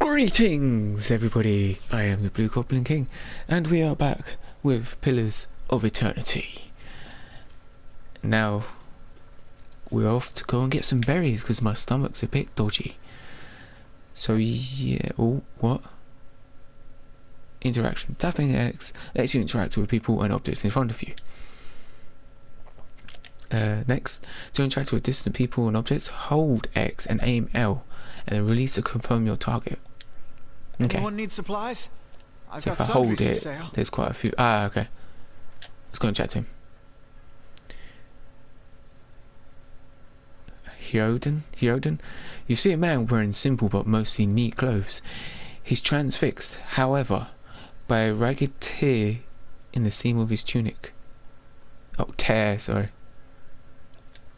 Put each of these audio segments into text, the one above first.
Greetings, everybody! I am the Blue Goblin King, and we are back with Pillars of Eternity. Now, we're off to go and get some berries because my stomach's a bit dodgy. So, yeah. Oh, what? Interaction. Tapping X lets you interact with people and objects in front of you. Next, to interact with distant people and objects, hold X and aim L, and then release to confirm your target. Okay. Anyone need supplies? I've So got if I hold sundries for it, sale. there's quite a few. Ah, okay. Let's go and chat to him. Hyoden? You see a man wearing simple but mostly neat clothes. He's transfixed, however, by a ragged tear in the seam of his tunic. Oh, tear, sorry.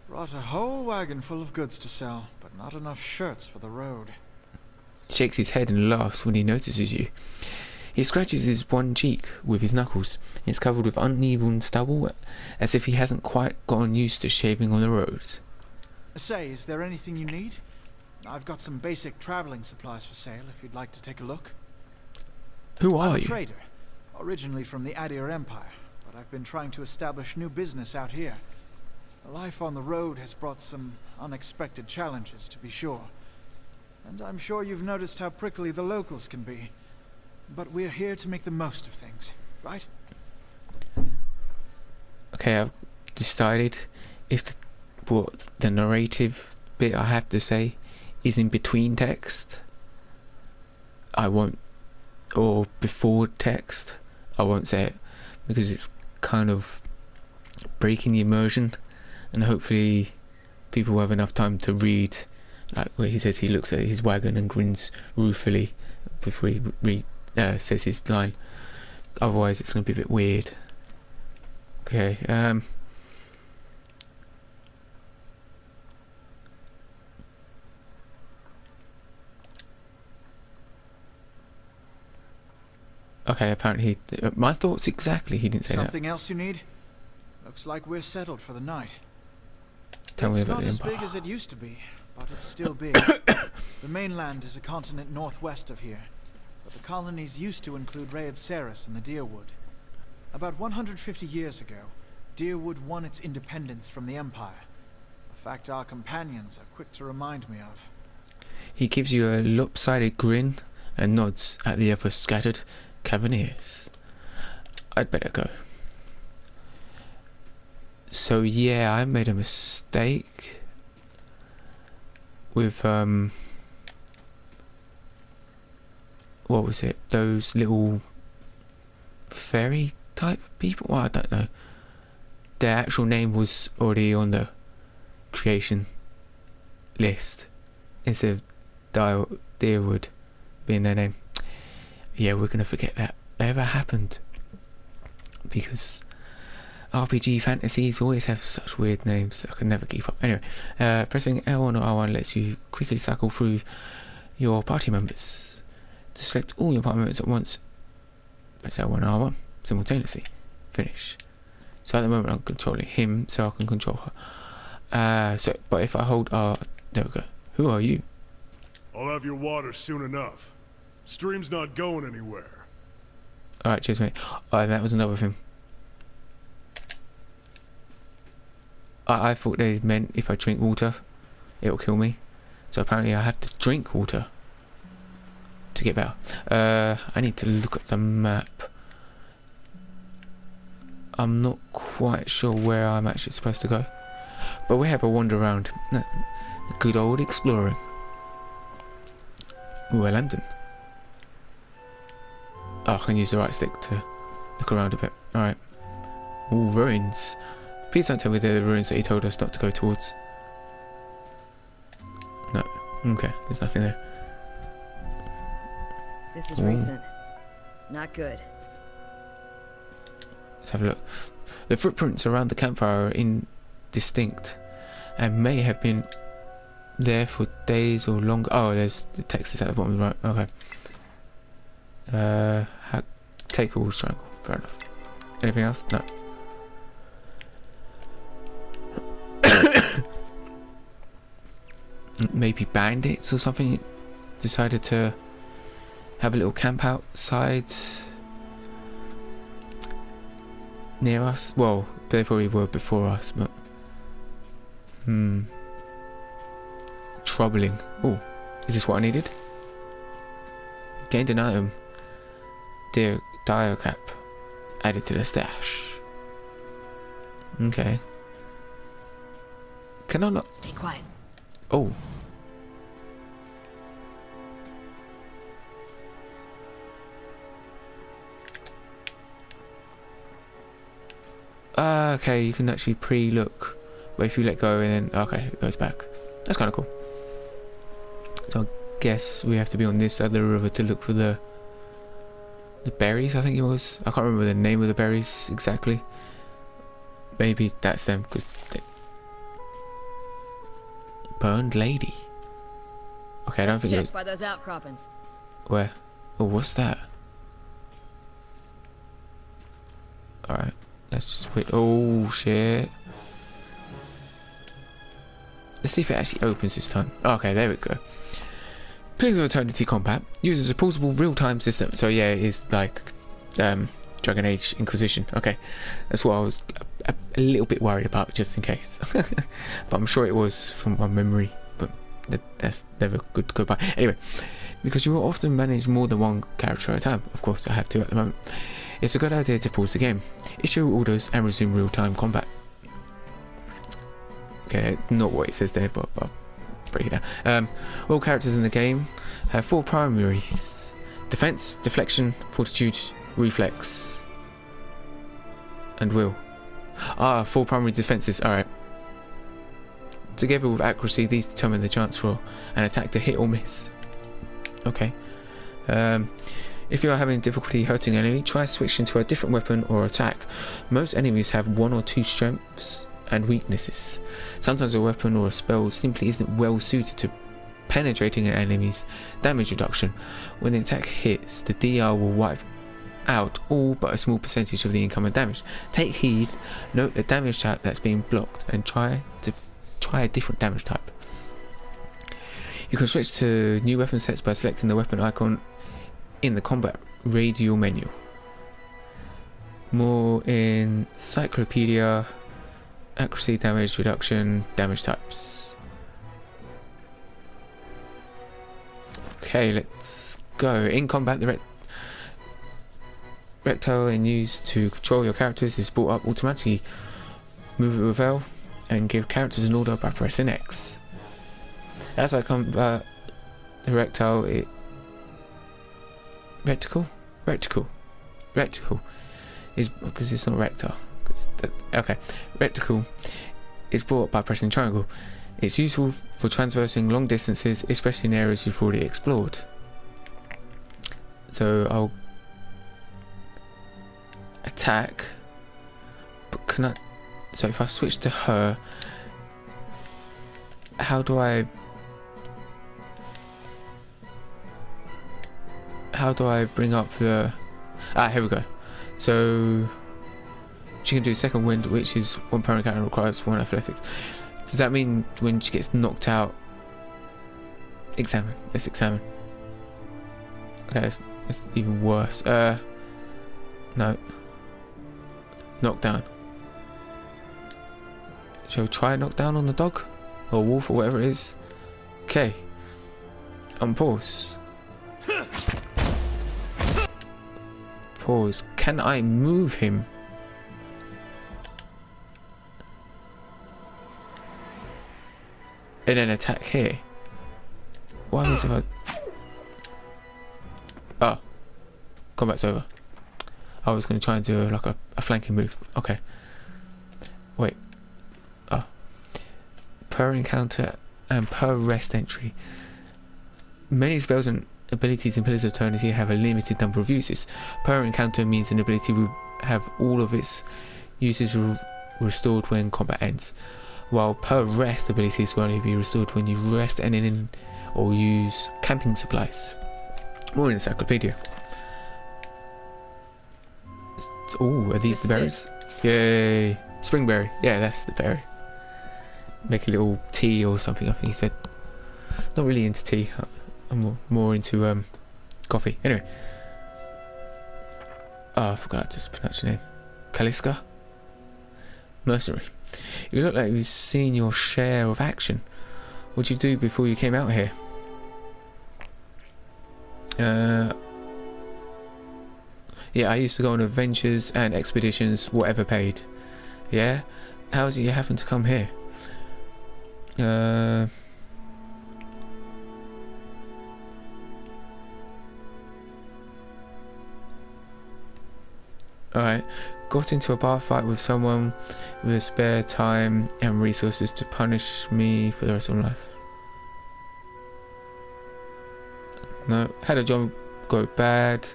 Brought a whole wagon full of goods to sell, but not enough shirts for the road. Shakes his head and laughs when he notices you. He scratches his one cheek with his knuckles. It's covered with uneven stubble, as if he hasn't quite gotten used to shaving on the roads. Say, is there anything you need? I've got some basic traveling supplies for sale if you'd like to take a look. Who are I'm a you? trader, originally from the Adir Empire, but I've been trying to establish new business out here. Life on the road has brought some unexpected challenges, to be sure. And I'm sure you've noticed how prickly the locals can be. But we're here to make the most of things, right? Okay, I've decided if what the narrative bit I have to say is in between text, I won't, or before text, I won't say it, because it's kind of breaking the immersion, and hopefully people will have enough time to read, like where he says he looks at his wagon and grins ruefully before he says his line. Otherwise it's going to be a bit weird. Okay, okay, apparently my thoughts exactly, he didn't say that. Something else you need? Looks like we're settled for the night. Tell me It's about not the as Empire. big as it used to be, but it's still big. The mainland is a continent northwest of here, but the colonies used to include Raed Ceres and the Deerwood. About 150 years ago, Deerwood won its independence from the Empire, a fact our companions are quick to remind me of. He gives you a lopsided grin and nods at the other scattered Cavaliers. I'd better go. So yeah, I made a mistake with what was it? Those little fairy type people? Well, I don't know. Their actual name was already on the creation list instead of Deerwood being their name. Yeah, we're gonna forget that ever happened, because RPG fantasies always have such weird names. I can never keep up. Anyway, pressing L1 or R1 lets you quickly cycle through your party members. To select all your party members at once, press L1 or R1 simultaneously. Finish. So at the moment I'm controlling him, so I can control her. But if I hold R, there we go. Who are you? I'll have your water soon enough. Stream's not going anywhere. Alright, cheers mate. Oh, that was another thing. I thought they meant if I drink water, it'll kill me. So apparently I have to drink water to get better. I need to look at the map. I'm not quite sure where I'm actually supposed to go. But we have a wander around. Good old exploring. Ooh, a lantern. Oh, I can use the right stick to look around a bit. Alright. Ooh, ruins. Please don't tell me they're the ruins that he told us not to go towards. No. Okay, there's nothing there. This is Ooh. recent. Not good. Let's have a look. The footprints around the campfire are indistinct and may have been there for days or longer. Oh, there's the text is at the bottom right. Okay. Take all strangle. Fair enough. Anything else? No. Maybe bandits or something decided to have a little camp outside near us. Well, they probably were before us, but troubling. Oh, is this what I needed? Gained an item. Dio cap added to the stash. Okay. Can I not? Stay quiet. Oh. Okay, you can actually pre-look, but if you let go and then okay, it goes back. That's kind of cool. So I guess we have to be on this side of the river to look for the berries. I think it was. I can't remember the name of the berries exactly. Maybe that's them because burned lady. Okay, I don't think it was. By those outcroppings. Where? Oh, what's that? All right. Let's just wait. Oh shit. Let's see if it actually opens this time. Okay, there we go. Pillars of Eternity Combat uses a portable real-time system. So yeah, it is like Dragon Age Inquisition. Okay, that's what I was a little bit worried about, just in case. But I'm sure it was from my memory. But that's never good to go by. Anyway, because you will often manage more than one character at a time. Of course, I have to at the moment. It's a good idea to pause the game, issue orders and resume real-time combat. Okay, not what it says there, but I'll break it down. All characters in the game have 4 primaries: defense, deflection, fortitude, reflex, and will. 4 primary defenses, alright. Together with accuracy, these determine the chance for an attack to hit or miss. Okay. If you are having difficulty hurting an enemy, try switching to a different weapon or attack. Most enemies have 1 or 2 strengths and weaknesses. Sometimes a weapon or a spell simply isn't well suited to penetrating an enemy's damage reduction. When the attack hits, the DR will wipe out all but a small percentage of the incoming damage. Take heed, note the damage type that's being blocked, and try a different damage type. You can switch to new weapon sets by selecting the weapon icon in the combat radial menu. More in Encyclopedia. Accuracy, damage reduction, damage types. Okay, let's go. In combat, the rectile and used to control your characters is brought up automatically. Move it with L and give characters an order by pressing X. As I combat the rectile, reticle is because it's not rectile. Okay, reticle is brought up by pressing triangle. It's useful for traversing long distances, especially in areas you've already explored. So I'll attack, but can I? So if I switch to her, how do I bring up the? Here we go. So she can do second wind, which is 1 parent counter requires 1 athletics. Does that mean when she gets knocked out? Examine. Let's examine. Okay, that's even worse. No. Knockdown. Shall we try knockdown on the dog? Or wolf, or whatever it is? Okay. Pause. Pause. Can I move him? And then attack here. What happens if I... combat's over. I was going to try and do like a flanking move. Okay. Wait. Per encounter and per rest entry. Many spells and abilities in Pillars of Eternity have a limited number of uses. Per encounter means an ability will have all of its uses restored when combat ends, while per rest abilities will only be restored when you rest and in or use camping supplies. More in Encyclopedia. Oh, are these the berries? Yay! Springberry. Yeah, that's the berry. Make a little tea or something, I think he said. Not really into tea. I'm more into Coffee. Anyway. Oh, I forgot to pronounce your name. Kaliska? Mercenary. You look like you've seen your share of action. What did you do before you came out here? Yeah, I used to go on adventures and expeditions, whatever paid. Yeah? How is it you happen to come here? Alright. Got into a bar fight with someone with spare time and resources to punish me for the rest of my life. No. Had a job go bad.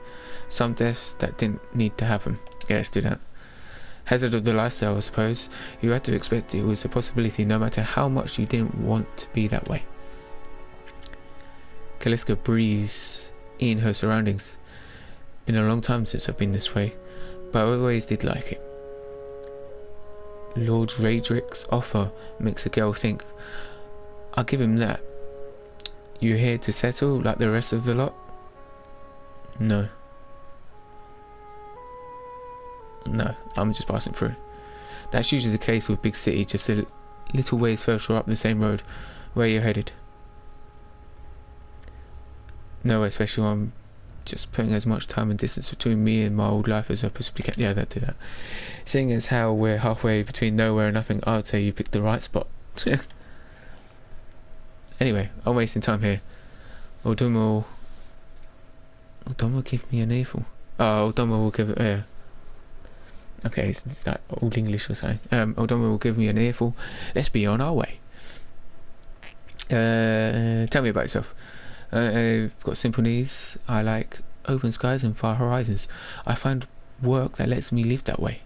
Some deaths that didn't need to happen. Yeah, let's do that. Hazard of the lifestyle, I suppose. You had to expect it was a possibility no matter how much you didn't want to be that way. Kaliska breathes in her surroundings. Been a long time since I've been this way, but I always did like it. Lord Raedric's offer makes a girl think. I'll give him that. You here to settle like the rest of the lot? No. No, I'm just passing through. That's usually the case with big cities, just a little ways further up the same road. Where you're headed? Nowhere special. I'm just putting as much time and distance between me and my old life as I possibly can. Yeah, do that. Seeing as how we're halfway between nowhere and nothing, I'd say you picked the right spot. Anyway, I'm wasting time here. Odomo give me an earful. Oh, Odomo will give it. Yeah. Okay, it's like old English or something. Odomo will give me an earful. Let's be on our way. Tell me about yourself. I've got simple needs. I like open skies and far horizons. I find work that lets me live that way.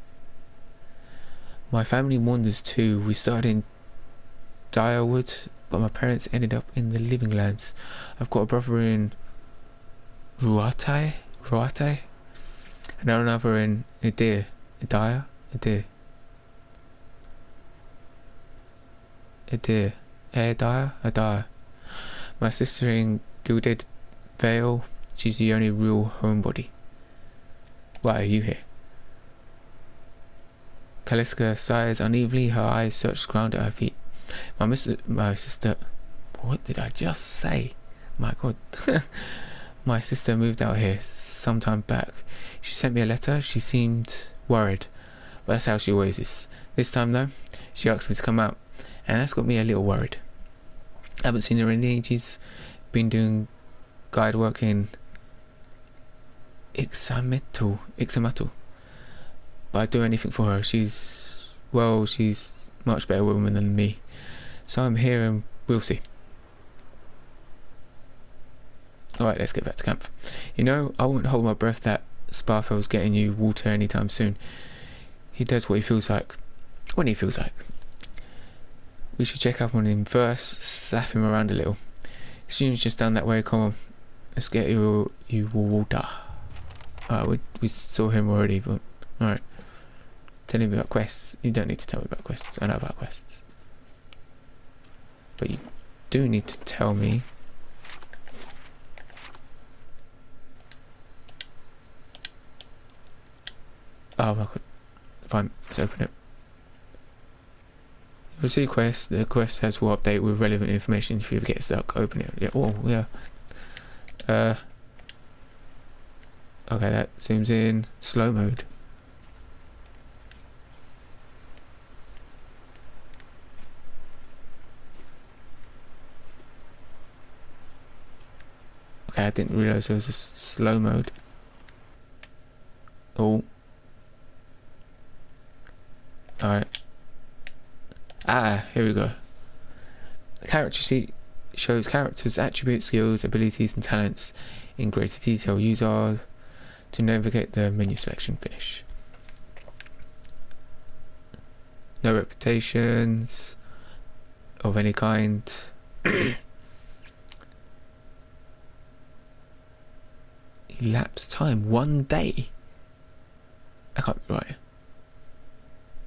My family wanders too. We started in Direwood, but my parents ended up in the Living Lands. I've got a brother in Ruatai, and another in Adir. My sister in Gilded Vale. She's the only real homebody. Why are you here? Kaliska sighs unevenly. Her eyes search the ground at her feet. My sister. What did I just say? My God. My sister moved out here some time back. She sent me a letter. She seemed worried, but that's how she always is. This time though, she asked me to come out, and that's got me a little worried. I haven't seen her in ages. Been doing guide work in Ixamital. But I'd do anything for her. She's much better woman than me. So I'm here and we'll see. Alright, let's get back to camp. You know, I won't hold my breath that Sparfel's getting you water anytime soon. He does what he feels like, when he feels like. We should check up on him first, slap him around a little. Seems just down that way, come on. Let's get you water. We saw him already, but alright. Tell him about quests. You don't need to tell me about quests. I know about quests. But you do need to tell me. Oh my God. Fine, let's open it. Receive quest. The quest has will update with relevant information. If you ever get stuck, open it. Yeah. Oh yeah. Okay, that zooms in slow mode. Okay, I didn't realise there was a slow mode. Oh. Alright. Here we go. The character sheet shows characters' attributes, skills, abilities and talents in greater detail. Use R to navigate the menu selection. Finish. No reputations of any kind. Elapsed time 1 day. I can't be right.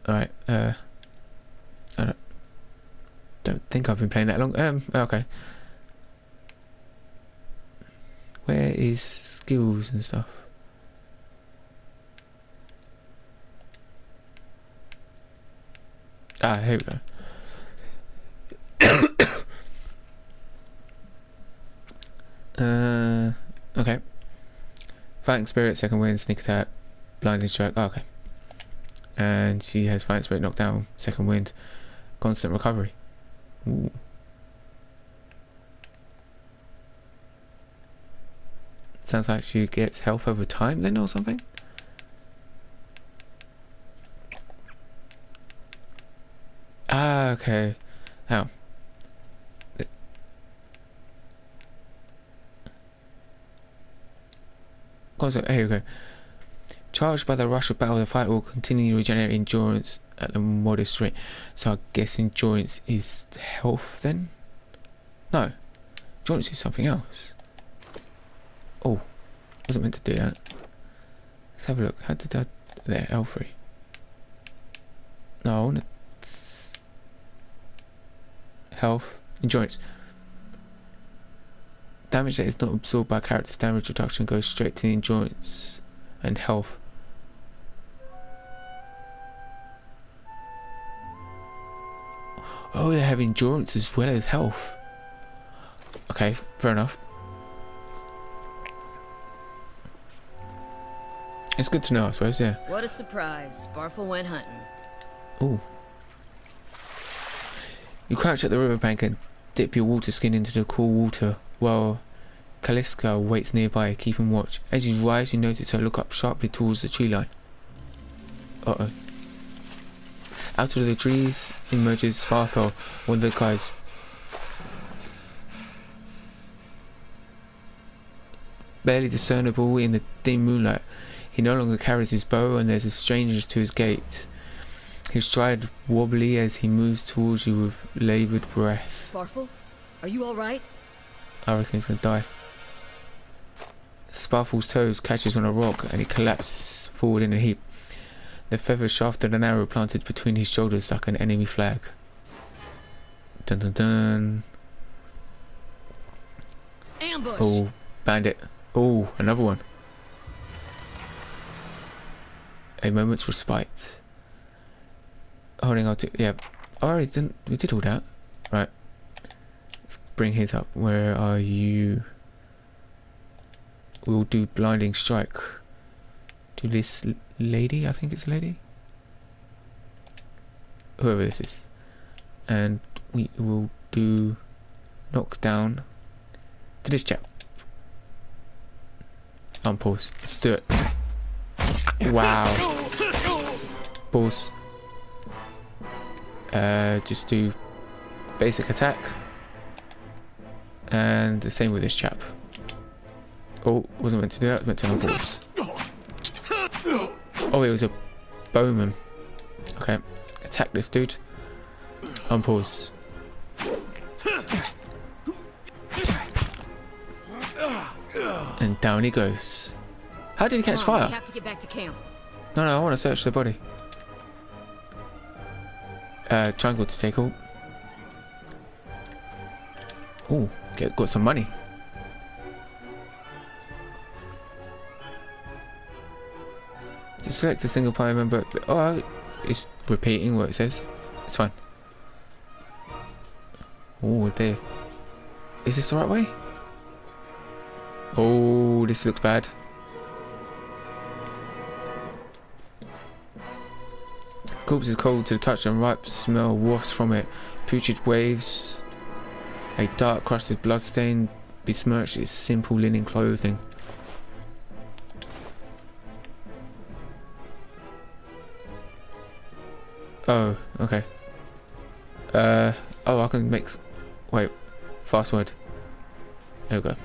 Alright, I don't think I've been playing that long. Okay. Where is skills and stuff? Ah, here we go. Okay. Fighting Spirit, second wind, sneak attack, blinding strike. Oh, okay. And she has Fighting Spirit, knockdown, second wind, constant recovery. Ooh. Sounds like she gets health over time then or something? Ah, okay. How? Here we go. Charged by the rush of battle, the fight will continue to regenerate endurance at a modest rate. So I guess endurance is health then? No. Endurance is something else. Oh. Wasn't meant to do that. Let's have a look. How did that... There, L3. No, I want to... Health. Endurance. Damage that is not absorbed by character's damage reduction goes straight to the endurance and health. Oh, they have endurance as well as health. Okay, fair enough. It's good to know, I suppose, yeah. What a surprise. Sparfle went hunting. Ooh. You crouch at the riverbank and dip your water skin into the cool water while Kaliska waits nearby, keeping watch. As you rise, you notice her look up sharply towards the tree line. Uh-oh. Out of the trees emerges Sparfell, one of the guys. Barely discernible in the dim moonlight. He no longer carries his bow and there's a strangeness to his gait. His stride wobbly as he moves towards you with laboured breath. Sparfle? Are you alright? I reckon he's gonna die. Sparfle's toes catches on a rock and he collapses forward in a heap. The feather shaft of an arrow planted between his shoulders like an enemy flag. Dun dun dun. Ambush! Oh, bandit. Oh, another one. A moment's respite. Holding on to... Yeah. Alright, we did all that. Right. Let's bring his up. Where are you? We'll do blinding strike. To this lady, I think it's a lady. Whoever this is. And we will do knockdown to this chap. Pause. Let's do it. Wow. Pause. Just do basic attack. And the same with this chap. Oh, wasn't meant to do that, meant to unpause. Oh, it was a bowman. Okay. Attack this dude. Unpause. And down he goes. How did he catch fire? We have to get back to camp. No, I want to search the body. Triangle to take hold. Oh, got some money. To select a single player member. Oh, it's repeating what it says. It's fine. Oh dear. Is this the right way? Oh, this looks bad. Corpse is cold to the touch and ripe smell wafts from it. Putrid waves. A dark crusted bloodstain besmirched its simple linen clothing. Oh, okay. Oh, I can make... Wait. Fast word. There we go.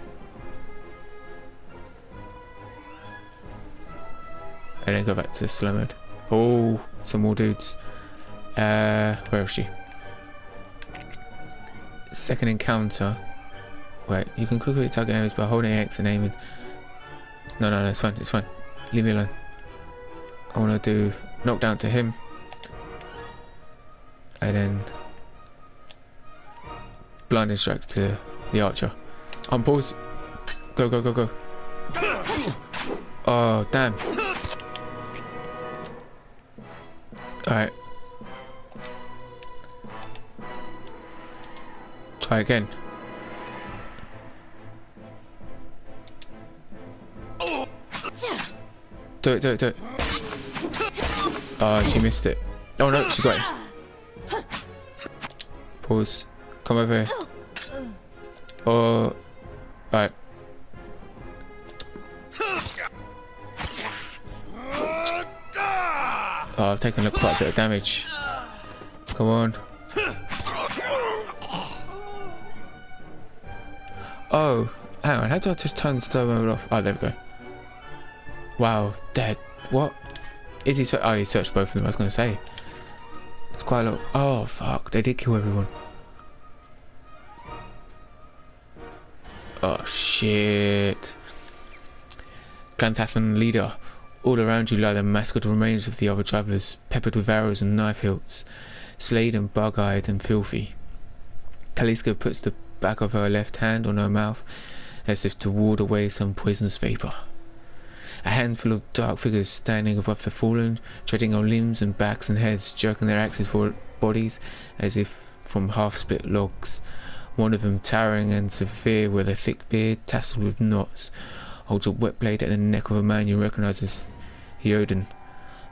And then go back to slow mode. Oh, some more dudes. Where is she? Second encounter. Wait, you can quickly target enemies by holding X and aiming. No, it's fine, it's fine. Leave me alone. I want to do knockdown to him. And then blinding strike to the archer. Unpause. Go, go, go, go. Oh, damn. Alright. Try again. Do it, do it, do it. Oh, she missed it. Oh no, she got it. Pause. Come over here. Oh, right. Oh, I've taken quite a bit of damage. Come on. Oh, hang on. How do I just turn the stove mode off? Oh, there we go. Wow, dead. What? Is he? Oh, he searched both of them. I was going to say. It's quite a lot. Oh, fuck. They did kill everyone. Oh, shit. Plantathan leader. All around you lie the massacred remains of the other travellers, peppered with arrows and knife hilts, slayed and bug-eyed and filthy. Kaliska puts the back of her left hand on her mouth, as if to ward away some poisonous vapour. A handful of dark figures standing above the fallen, treading on limbs and backs and heads, jerking their axes for bodies as if from half-split logs. One of them, towering and severe with a thick beard tasseled with knots, holds a wet blade at the neck of a man you recognise as Theoden,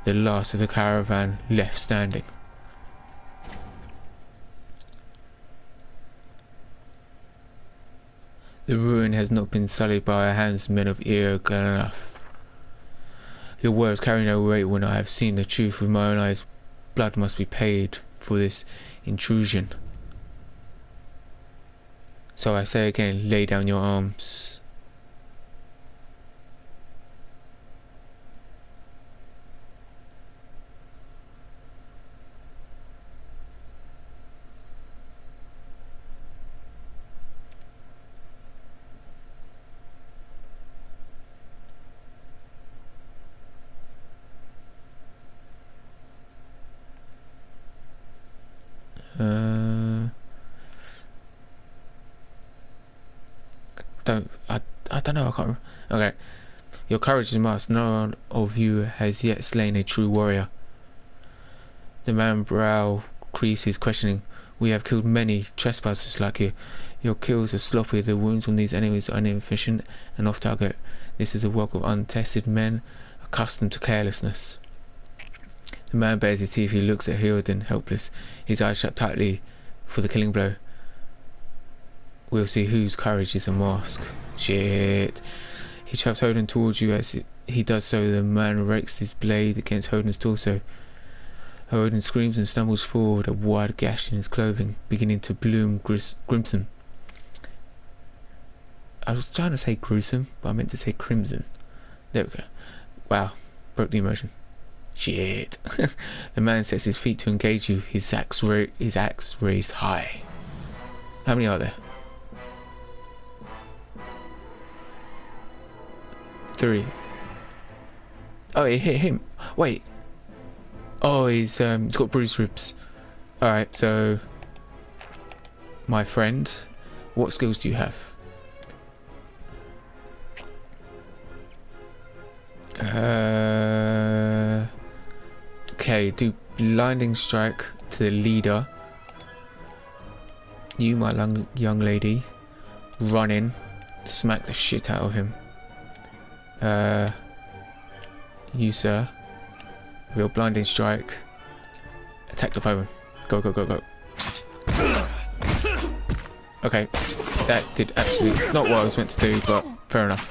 the last of the caravan left standing. The ruin has not been sullied by our hands, men of Enough. Your words carry no weight when I have seen the truth with my own eyes. Blood must be paid for this intrusion. So I say again, lay down your arms. I don't know, I can't remember. Okay. Your courage is must. No one of you has yet slain a true warrior. The man's brow creases, questioning. We have killed many trespassers like you. Your kills are sloppy. The wounds on these enemies are inefficient and off target. This is the work of untested men, accustomed to carelessness. The man bares his teeth. He looks at Theoden, helpless, his eyes shut tightly for the killing blow. We'll see whose courage is a mask. Shit. He shoves Theoden towards you. As he does so, the man rakes his blade against Theoden's torso. Theoden screams and stumbles forward, a wide gash in his clothing, beginning to bloom crimson. I was trying to say gruesome, but I meant to say crimson. There we go. Wow. Broke the emotion. Shit. The man sets his feet to engage you, his axe raised high. How many are there? 3. Oh, it hit him. Wait. Oh, he's got bruised ribs. Alright, so my friend, what skills do you have? Okay, do blinding strike to the leader. You, my young lady, run in, smack the shit out of him. You, sir, with your blinding strike, attack the opponent. Go, go, go, go. Okay, that did absolutely not what I was meant to do, but fair enough.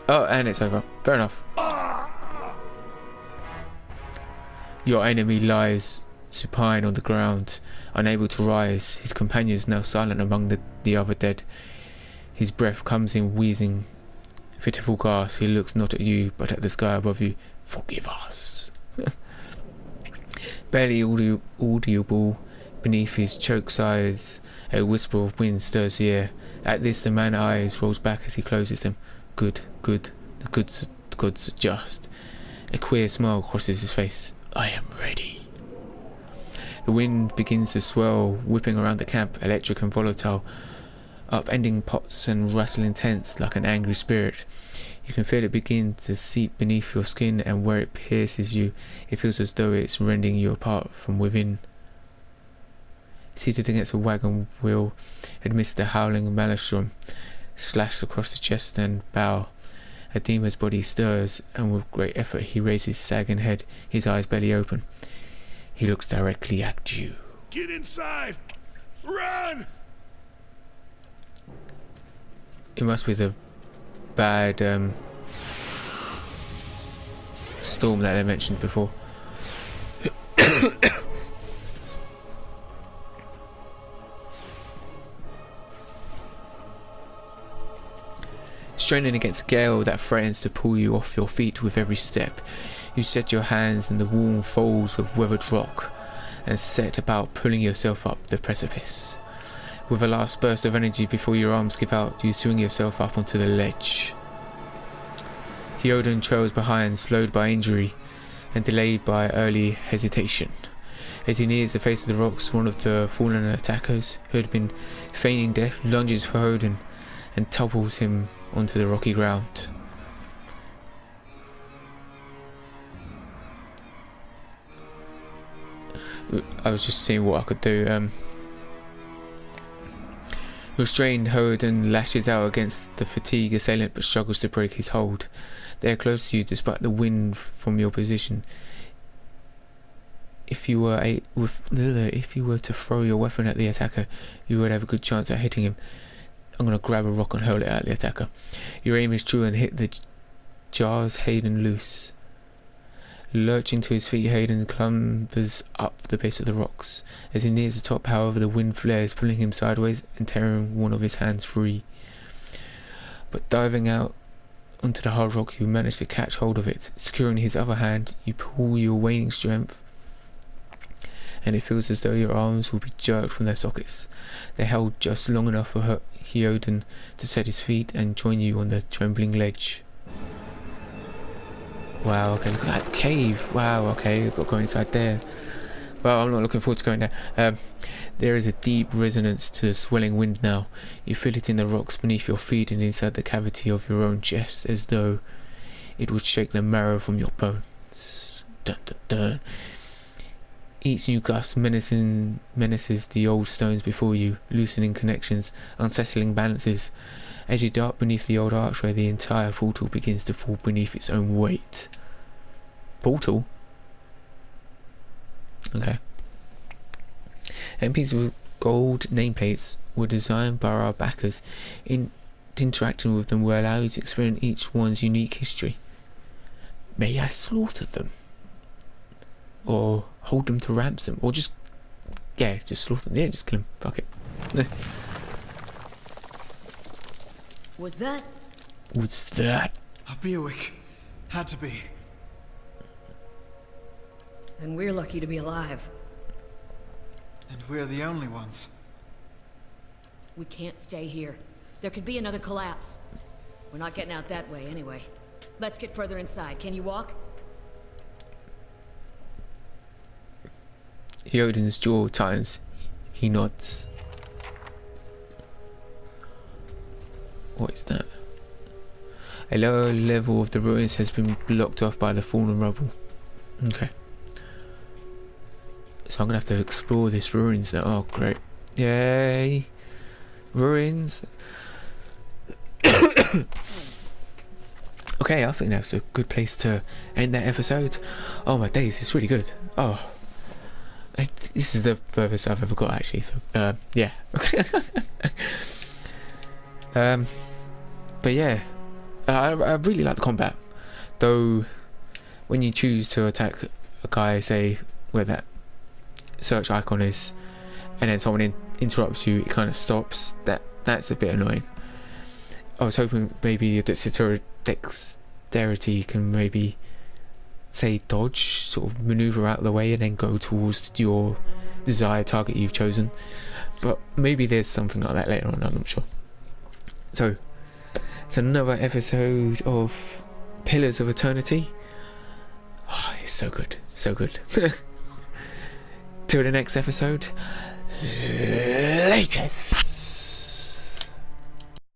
Oh, and it's over. Fair enough. Your enemy lies supine on the ground, unable to rise. His companions now silent among the other dead. His breath comes in wheezing, pitiful gasp. He looks not at you, but at the sky above you. Forgive us. Barely audible beneath his choked sighs, a whisper of wind stirs the air. At this, the man's eyes rolls back as he closes them. Good, good. The gods are just. A queer smile crosses his face. I am ready. The wind begins to swirl, whipping around the camp, electric and volatile, upending pots and rattling tents like an angry spirit. You can feel it begin to seep beneath your skin, and where it pierces you, it feels as though it's rending you apart from within. Seated against a wagon wheel amidst the howling maelstrom, slashed across the chest and bow, Adima's body stirs, and with great effort he raises his sagging head, his eyes barely open. He looks directly at you. Get inside! Run! It must be the bad storm that I mentioned before. Straining against a gale that threatens to pull you off your feet with every step, you set your hands in the warm folds of weathered rock and set about pulling yourself up the precipice. With a last burst of energy before your arms give out, you swing yourself up onto the ledge. Theoden trails behind, slowed by injury and delayed by early hesitation. As he nears the face of the rocks, one of the fallen attackers, who had been feigning death, lunges for Theoden and topples him onto the rocky ground. I was just seeing what I could do. Restrained, Theoden lashes out against the fatigued assailant but struggles to break his hold. They are close to you despite the wind from your position. If you were to throw your weapon at the attacker, you would have a good chance at hitting him. I'm going to grab a rock and hurl it at the attacker. Your aim is true and hit the jars Hayden loose. Lurching to his feet, Hayden clambers up the base of the rocks. As he nears the top, however, the wind flares, pulling him sideways and tearing one of his hands free. But diving out onto the hard rock, you manage to catch hold of it. Securing his other hand, you pull your waning strength, and it feels as though your arms will be jerked from their sockets. They held just long enough for Theoden to set his feet and join you on the trembling ledge. Wow, okay, look at that cave. Wow, okay, we've got to go inside there. Well, I'm not looking forward to going there. There is a deep resonance to the swelling wind now. You feel it in the rocks beneath your feet and inside the cavity of your own chest, as though it would shake the marrow from your bones. Dun, dun, dun. Each new gust menaces the old stones before you, loosening connections, unsettling balances. As you dart beneath the old archway, the entire portal begins to fall beneath its own weight. Portal? Okay. MPs with gold nameplates were designed by our backers. Interacting with them will allow you to experience each one's unique history. May I slaughter them? Or hold them to ransom? Or just slaughter them. Yeah, just kill them. Fuck it. Was that? What's that? A Bewick. Had to be. And we're lucky to be alive. And we're the only ones. We can't stay here. There could be another collapse. We're not getting out that way anyway. Let's get further inside. Can you walk? Theoden's jaw tightens. He nods. What is that? A lower level of the ruins has been blocked off by the fallen rubble. Okay. So I'm gonna have to explore this ruins now. Oh great. Yay! Ruins. Okay, I think that's a good place to end that episode. Oh my days, it's really good. Oh. This is the furthest I've ever got actually, so yeah. But yeah, I really like the combat, though. When you choose to attack a guy, say where that search icon is, and then someone interrupts you, it kind of stops. That's a bit annoying. I was hoping maybe your dexterity can maybe say dodge, sort of maneuver out of the way and then go towards your desired target you've chosen, but maybe there's something like that later on, I'm not sure. So it's another episode of Pillars of Eternity. Oh, it's so good, so good. Till the next episode. Latest.